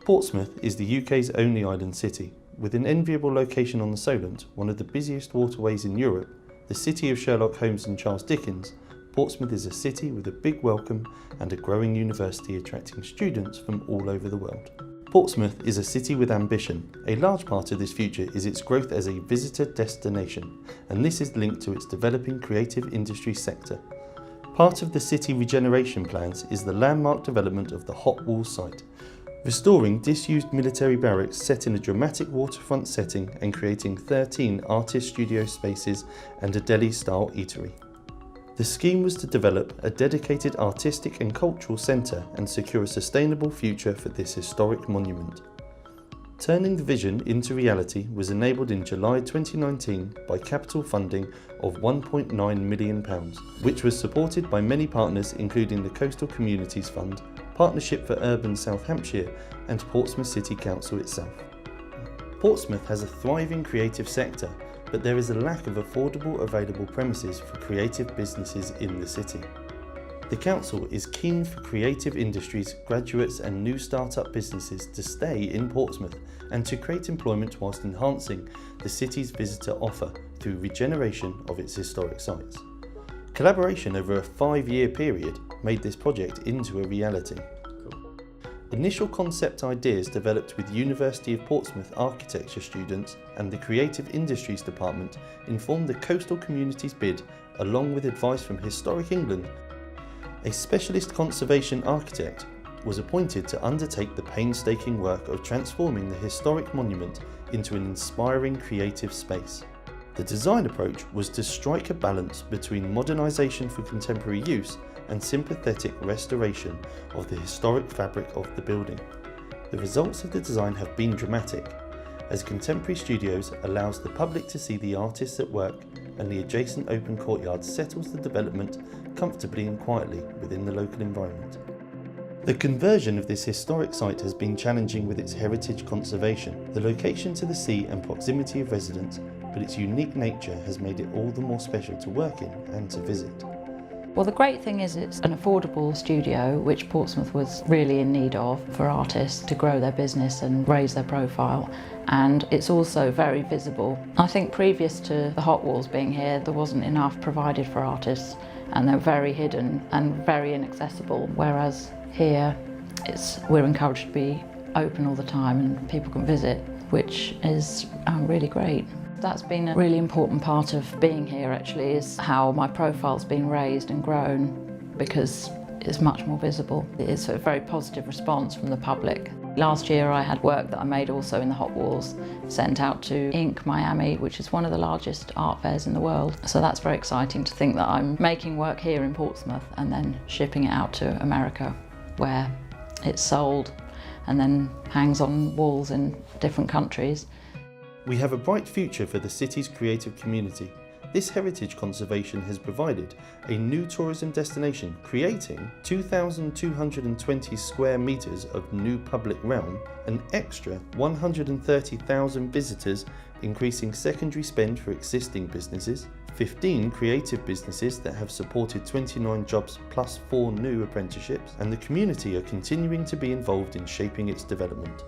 Portsmouth is the UK's only island city. With an enviable location on the Solent, one of the busiest waterways in Europe, the city of Sherlock Holmes and Charles Dickens, Portsmouth is a city with a big welcome and a growing university attracting students from all over the world. Portsmouth is a city with ambition. A large part of this future is its growth as a visitor destination, and this is linked to its developing creative industry sector. Part of the city regeneration plans is the landmark development of the Hotwalls site, restoring disused military barracks set in a dramatic waterfront setting and creating 13 artist studio spaces and a deli-style eatery. The scheme was to develop a dedicated artistic and cultural centre and secure a sustainable future for this historic monument. Turning the vision into reality was enabled in July 2019 by capital funding of £1.9 million, which was supported by many partners including the Coastal Communities Fund, Partnership for Urban South Hampshire and Portsmouth City Council itself. Portsmouth has a thriving creative sector, but there is a lack of affordable available premises for creative businesses in the city. The council is keen for creative industries, graduates and new start-up businesses to stay in Portsmouth and to create employment whilst enhancing the city's visitor offer through regeneration of its historic sites. Collaboration over a 5-year period made this project into a reality. Initial concept ideas developed with University of Portsmouth architecture students and the Creative Industries Department informed the Coastal Communities bid, along with advice from Historic England. A specialist conservation architect was appointed to undertake the painstaking work of transforming the historic monument into an inspiring creative space. The design approach was to strike a balance between modernisation for contemporary use and sympathetic restoration of the historic fabric of the building. The results of the design have been dramatic, as Contemporary Studios allows the public to see the artists at work and the adjacent open courtyard settles the development comfortably and quietly within the local environment. The conversion of this historic site has been challenging with its heritage conservation, the location to the sea and proximity of residents, but its unique nature has made it all the more special to work in and to visit. Well, the great thing is it's an affordable studio, which Portsmouth was really in need of for artists to grow their business and raise their profile. And it's also very visible. I think previous to the Hotwalls being here, there wasn't enough provided for artists and they're very hidden and very inaccessible. Whereas here, we're encouraged to be open all the time and people can visit, which is really great. That's been a really important part of being here actually, is how my profile's been raised and grown because it's much more visible. It's a very positive response from the public. Last year I had work that I made also in the Hotwalls sent out to Inc. Miami, which is one of the largest art fairs in the world. So that's very exciting to think that I'm making work here in Portsmouth and then shipping it out to America where it's sold and then hangs on walls in different countries. We have a bright future for the city's creative community. This heritage conservation has provided a new tourism destination, creating 2,220 square metres of new public realm, an extra 130,000 visitors, increasing secondary spend for existing businesses, 15 creative businesses that have supported 29 jobs plus 4 new apprenticeships, and the community are continuing to be involved in shaping its development.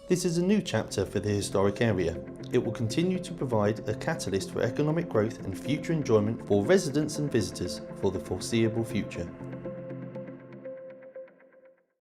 This is a new chapter for the historic area. It will continue to provide a catalyst for economic growth and future enjoyment for residents and visitors for the foreseeable future.